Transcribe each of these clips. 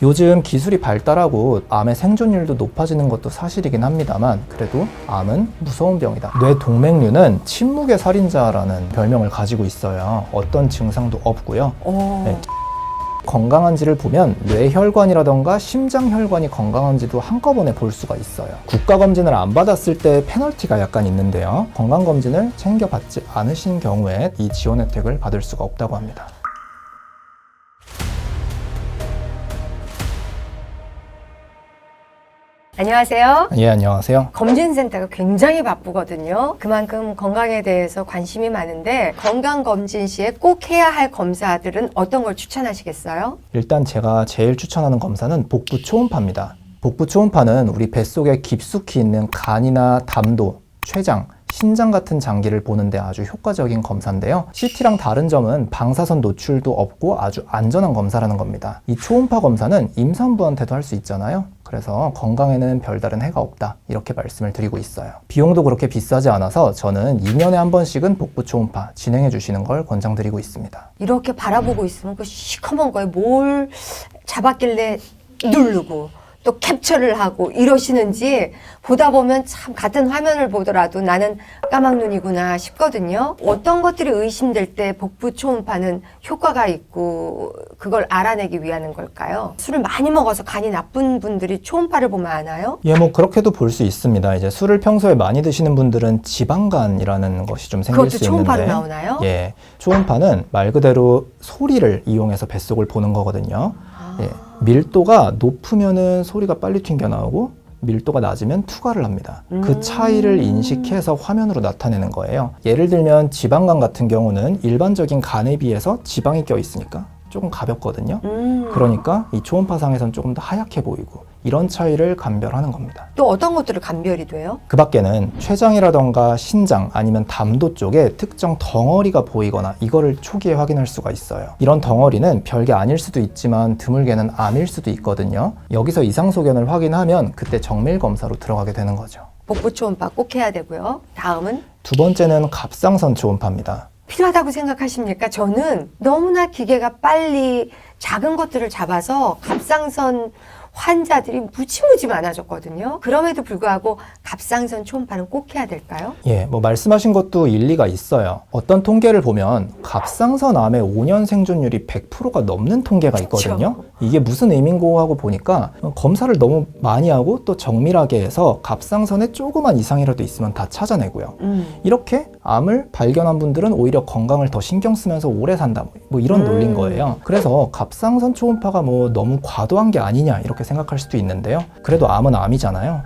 요즘 기술이 발달하고 암의 생존율도 높아지는 것도 사실이긴 합니다만 그래도 암은 무서운 병이다. 뇌동맥류는 침묵의 살인자라는 별명을 가지고 있어요. 어떤 증상도 없고요. 네. 건강한지를 보면 뇌혈관이라던가 심장혈관이 건강한지도 한꺼번에 볼 수가 있어요. 국가검진을 안 받았을 때 페널티가 약간 있는데요. 건강검진을 챙겨받지 않으신 경우에 이 지원 혜택을 받을 수가 없다고 합니다. 안녕하세요. 예, 안녕하세요. 검진센터가 굉장히 바쁘거든요. 그만큼 건강에 대해서 관심이 많은데 건강검진 시에 꼭 해야 할 검사들은 어떤 걸 추천하시겠어요? 일단 제가 제일 추천하는 검사는 복부 초음파입니다. 복부 초음파는 우리 뱃속에 깊숙이 있는 간이나 담도, 췌장, 신장 같은 장기를 보는데 아주 효과적인 검사인데요. CT랑 다른 점은 방사선 노출도 없고 아주 안전한 검사라는 겁니다. 이 초음파 검사는 임산부한테도 할 수 있잖아요. 그래서 건강에는 별다른 해가 없다 이렇게 말씀을 드리고 있어요. 비용도 그렇게 비싸지 않아서 저는 2년에 한 번씩은 복부 초음파 진행해 주시는 걸 권장드리고 있습니다. 이렇게 바라보고 있으면 그 시커먼 거에 뭘 잡았길래 누르고 또 캡처를 하고 이러시는지 보다 보면 참 같은 화면을 보더라도 나는 까막눈이구나 싶거든요. 어떤 것들이 의심될 때 복부 초음파는 효과가 있고 그걸 알아내기 위한 걸까요? 술을 많이 먹어서 간이 나쁜 분들이 초음파를 보면 아나요? 예, 뭐 그렇게도 볼 수 있습니다. 이제 술을 평소에 많이 드시는 분들은 지방간이라는 것이 좀 생길 수 있는데 그것도 초음파로 나오나요? 예, 초음파는 말 그대로 소리를 이용해서 뱃속을 보는 거거든요. 예, 밀도가 높으면은 소리가 빨리 튕겨 나오고 밀도가 낮으면 투과를 합니다. 그 차이를 인식해서 화면으로 나타내는 거예요. 예를 들면 지방간 같은 경우는 일반적인 간에 비해서 지방이 껴 있으니까 조금 가볍거든요. 그러니까 이 초음파상에선 조금 더 하얗게 보이고 이런 차이를 감별하는 겁니다. 또 어떤 것들을 감별이 돼요? 그 밖에는 췌장이라던가 신장 아니면 담도 쪽에 특정 덩어리가 보이거나 이거를 초기에 확인할 수가 있어요. 이런 덩어리는 별게 아닐 수도 있지만 드물게는 암일 수도 있거든요. 여기서 이상 소견을 확인하면 그때 정밀 검사로 들어가게 되는 거죠. 복부 초음파 꼭 해야 되고요. 다음은 두 번째는 갑상선 초음파입니다. 필요하다고 생각하십니까? 저는 너무나 기계가 빨리 작은 것들을 잡아서 갑상선 환자들이 무지무지 많아졌거든요. 그럼에도 불구하고 갑상선 초음파는 꼭 해야 될까요? 예, 뭐 말씀하신 것도 일리가 있어요. 어떤 통계를 보면 갑상선 암의 5년 생존율이 100%가 넘는 통계가 있거든요. 그렇죠. 이게 무슨 의미인고 하고 보니까 검사를 너무 많이 하고 또 정밀하게 해서 갑상선에 조그만 이상이라도 있으면 다 찾아내고요. 이렇게 암을 발견한 분들은 오히려 건강을 더 신경 쓰면서 오래 산다. 뭐 이런 논리인 거예요. 그래서 갑상선 초음파가 뭐 너무 과도한 게 아니냐 이렇게 생각할 수도 있는데요. 그래도 암은 암이잖아요.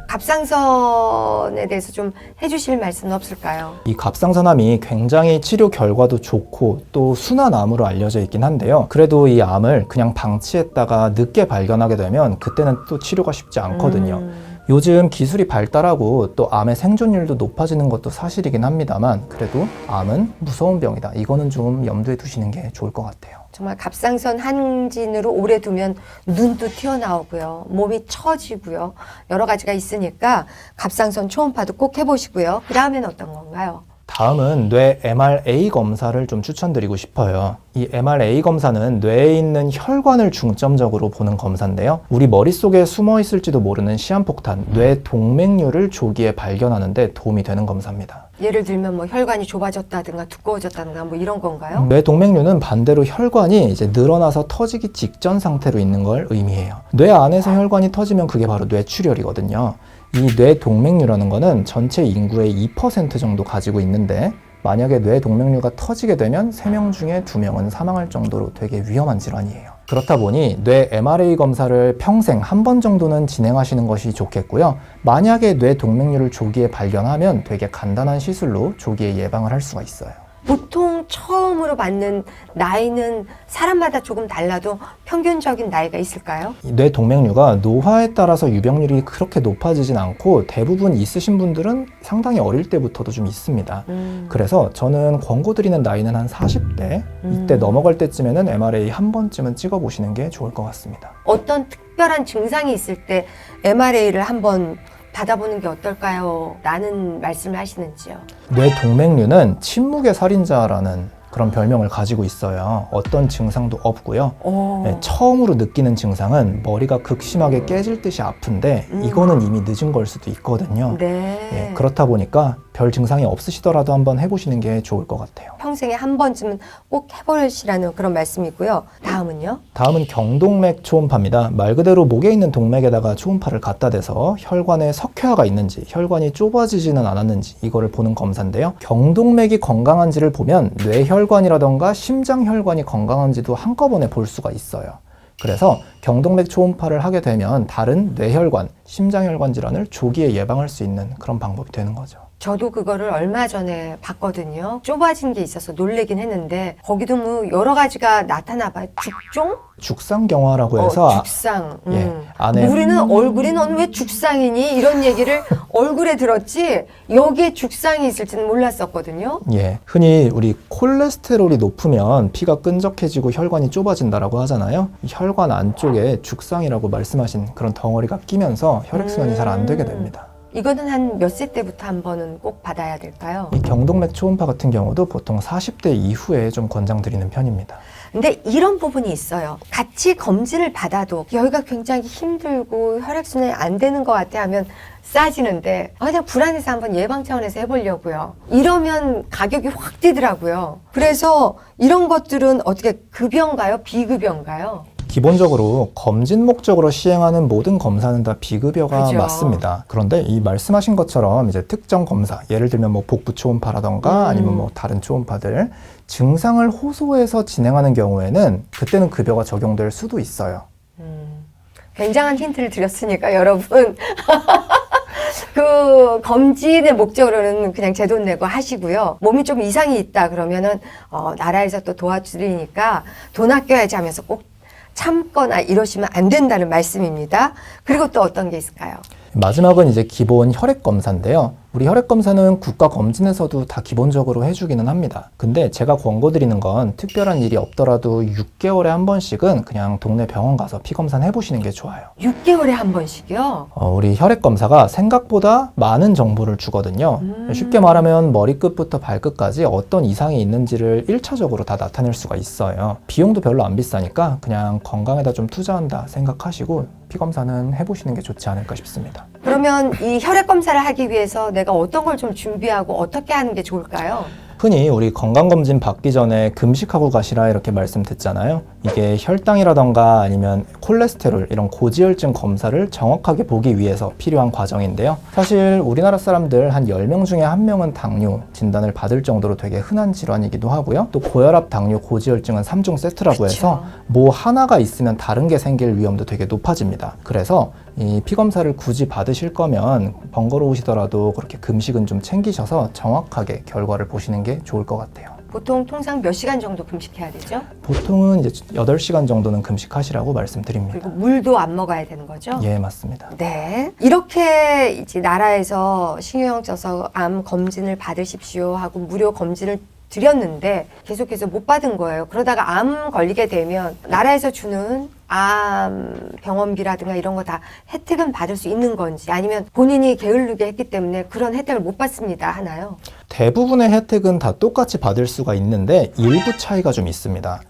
갑상선에 대해서 좀 해주실 말씀은 없을까요? 이 갑상선암이 굉장히 치료 결과도 좋고 또 순한 암으로 알려져 있긴 한데요. 그래도 이 암을 그냥 방치했다가 늦게 발견하게 되면 그때는 또 치료가 쉽지 않거든요. 요즘 기술이 발달하고 또 암의 생존율도 높아지는 것도 사실이긴 합니다만 그래도 암은 무서운 병이다. 이거는 좀 염두에 두시는 게 좋을 것 같아요. 정말 갑상선 한진으로 오래 두면 눈도 튀어나오고요. 몸이 처지고요. 여러 가지가 있으니까 갑상선 초음파도 꼭 해보시고요. 그 다음엔 어떤 건가요? 다음은 뇌 MRA 검사를 좀 추천드리고 싶어요. 이 MRA 검사는 뇌에 있는 혈관을 중점적으로 보는 검사인데요. 우리 머릿속에 숨어 있을지도 모르는 시한폭탄, 뇌 동맥류를 조기에 발견하는 데 도움이 되는 검사입니다. 예를 들면 뭐 혈관이 좁아졌다든가 두꺼워졌다든가 뭐 이런 건가요? 뇌 동맥류는 반대로 혈관이 이제 늘어나서 터지기 직전 상태로 있는 걸 의미해요. 뇌 안에서 혈관이 터지면 그게 바로 뇌출혈이거든요. 이 뇌 동맥류라는 거는 전체 인구의 2% 정도 가지고 있는데 만약에 뇌 동맥류가 터지게 되면 3명 중에 2명은 사망할 정도로 되게 위험한 질환이에요. 그렇다 보니 뇌 MRA 검사를 평생 한 번 정도는 진행하시는 것이 좋겠고요. 만약에 뇌 동맥류를 조기에 발견하면 되게 간단한 시술로 조기에 예방을 할 수가 있어요. 보통 처음으로 받는 나이는 사람마다 조금 달라도 평균적인 나이가 있을까요? 뇌 동맥류가 노화에 따라서 유병률이 그렇게 높아지진 않고 대부분 있으신 분들은 상당히 어릴 때부터도 좀 있습니다. 그래서 저는 권고드리는 나이는 한 40대 이때 넘어갈 때쯤에는 MRA 한 번쯤은 찍어보시는 게 좋을 것 같습니다. 어떤 특별한 증상이 있을 때 MRA를 한번 받아보는 게 어떨까요? 라는 말씀을 하시는지요. 뇌 동맥류는 침묵의 살인자라는 그런 별명을 가지고 있어요. 어떤 증상도 없고요. 오. 네, 처음으로 느끼는 증상은 머리가 극심하게 깨질 듯이 아픈데 이거는 이미 늦은 걸 수도 있거든요. 네. 예, 그렇다 보니까 별 증상이 없으시더라도 한번 해보시는 게 좋을 것 같아요. 평생에 한 번쯤은 꼭 해보시라는 그런 말씀이고요. 다음은요? 다음은 경동맥 초음파입니다. 말 그대로 목에 있는 동맥에다가 초음파를 갖다 대서 혈관에 석회화가 있는지, 혈관이 좁아지지는 않았는지 이거를 보는 검사인데요. 경동맥이 건강한지를 보면 뇌혈관이라던가 심장혈관이 건강한지도 한꺼번에 볼 수가 있어요. 그래서 경동맥 초음파를 하게 되면 다른 뇌혈관, 심장혈관 질환을 조기에 예방할 수 있는 그런 방법이 되는 거죠. 저도 그거를 얼마 전에 봤거든요. 좁아진 게 있어서 놀래긴 했는데 거기도 뭐 여러 가지가 나타나 봐요. 죽종? 죽상경화라고 해서 죽상. 예, 안에 우리는 얼굴이 넌 왜 죽상이니? 이런 얘기를 얼굴에 들었지 여기에 죽상이 있을지는 몰랐었거든요. 예, 흔히 우리 콜레스테롤이 높으면 피가 끈적해지고 혈관이 좁아진다라고 하잖아요. 이 혈관 안쪽에 죽상이라고 말씀하신 그런 덩어리가 끼면서 혈액순환이 잘 안 되게 됩니다. 이거는 한 몇 세 때부터 한 번은 꼭 받아야 될까요? 이 경동맥 초음파 같은 경우도 보통 40대 이후에 좀 권장드리는 편입니다. 근데 이런 부분이 있어요. 같이 검진을 받아도 여기가 굉장히 힘들고 혈액순환이 안 되는 것 같아 하면 싸지는데 그냥 불안해서 한번 예방 차원에서 해보려고요. 이러면 가격이 확 뛰더라고요. 그래서 이런 것들은 어떻게 급여인가요? 비급여인가요? 기본적으로 검진 목적으로 시행하는 모든 검사는 다 비급여가 그죠. 맞습니다. 그런데 이 말씀하신 것처럼 이제 특정 검사, 예를 들면 뭐 복부 초음파라던가 아니면 뭐 다른 초음파들 증상을 호소해서 진행하는 경우에는 그때는 급여가 적용될 수도 있어요. 굉장한 힌트를 드렸으니까 여러분 그 검진의 목적으로는 그냥 제 돈 내고 하시고요. 몸이 좀 이상이 있다 그러면은 나라에서 또 도와주니까 돈 아껴야지 하면서 꼭 참거나 이러시면 안 된다는 말씀입니다. 그리고 또 어떤 게 있을까요? 마지막은 이제 기본 혈액 검사인데요. 우리 혈액 검사는 국가 검진에서도 다 기본적으로 해주기는 합니다. 근데 제가 권고드리는 건 특별한 일이 없더라도 6개월에 한 번씩은 그냥 동네 병원 가서 피 검사 해보시는 게 좋아요. 6개월에 한 번씩이요? 우리 혈액 검사가 생각보다 많은 정보를 주거든요. 쉽게 말하면 머리끝부터 발끝까지 어떤 이상이 있는지를 1차적으로 다 나타낼 수가 있어요. 비용도 별로 안 비싸니까 그냥 건강에다 좀 투자한다 생각하시고 피 검사는 해보시는 게 좋지 않을까 싶습니다. 그러면 이 혈액 검사를 하기 위해서 내가 어떤 걸 좀 준비하고 어떻게 하는 게 좋을까요? 흔히 우리 건강검진 받기 전에 금식하고 가시라 이렇게 말씀 듣잖아요. 이게 혈당이라던가 아니면 콜레스테롤 이런 고지혈증 검사를 정확하게 보기 위해서 필요한 과정인데요. 사실 우리나라 사람들 한 10명 중에 1명은 당뇨 진단을 받을 정도로 되게 흔한 질환이기도 하고요. 또 고혈압, 당뇨, 고지혈증은 3종 세트라고 해서 뭐 하나가 있으면 다른 게 생길 위험도 되게 높아집니다. 그래서 이 피검사를 굳이 받으실 거면 번거로우시더라도 그렇게 금식은 좀 챙기셔서 정확하게 결과를 보시는 게 좋을 것 같아요. 보통 통상 몇 시간 정도 금식해야 되죠? 보통은 이제 8시간 정도는 금식하시라고 말씀드립니다. 그리고 물도 안 먹어야 되는 거죠? 예, 맞습니다. 네. 이렇게 이제 나라에서 신경 써서 암 검진을 받으십시오 하고 무료 검진을 드렸는데 계속해서 못 받은 거예요. 그러다가 암 걸리게 되면 나라에서 주는 암 병원비라든가 이런 거 다 혜택은 받을 수 있는 건지 아니면 본인이 게을르게 했기 때문에 그런 혜택을 못 받습니다 하나요? 대부분의 혜택은 다 똑같이 받을 수가 있는데 일부 차이가 좀 있습니다.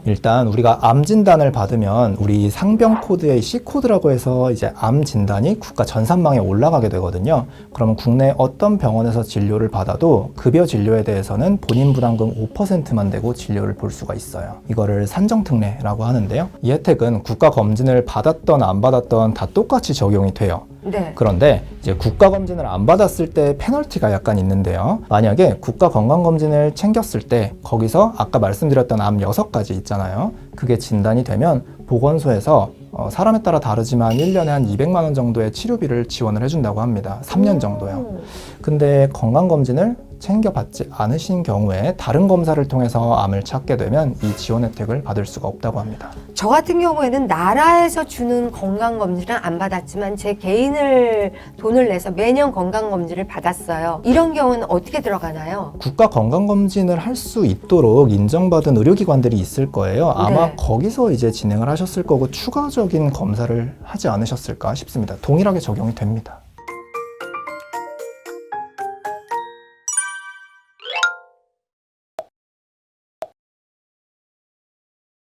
일단 우리가 암 진단을 받으면 우리 상병 코드의 C 코드라고 해서 이제 암 진단이 국가 전산망에 올라가게 되거든요. 그러면 국내 어떤 병원에서 진료를 받아도 급여 진료에 대해서는 본인 부담금 5%만 내고 진료를 볼 수가 있어요. 이거를 산정특례라고 하는데요. 이 혜택은 국가 검진을 받았던 안 받았던 다 똑같이 적용이 돼요. 네. 그런데 이제 국가 검진을 안 받았을 때 페널티가 약간 있는데요. 만약에 국가 건강검진을 챙겼을 때 거기서 아까 말씀드렸던 암 6가지 있잖아요. 그게 진단이 되면 보건소에서 사람에 따라 다르지만 1년에 한 200만 원 정도의 치료비를 지원을 해준다고 합니다. 3년 정도요. 근데 건강검진을 챙겨받지 않으신 경우에 다른 검사를 통해서 암을 찾게 되면 이 지원 혜택을 받을 수가 없다고 합니다. 저 같은 경우에는 나라에서 주는 건강검진은 안 받았지만 제 개인을 돈을 내서 매년 건강검진을 받았어요. 이런 경우는 어떻게 들어가나요? 국가 건강검진을 할 수 있도록 인정받은 의료기관들이 있을 거예요. 아마 네. 거기서 이제 진행을 하셨을 거고 추가적인 검사를 하지 않으셨을까 싶습니다. 동일하게 적용이 됩니다.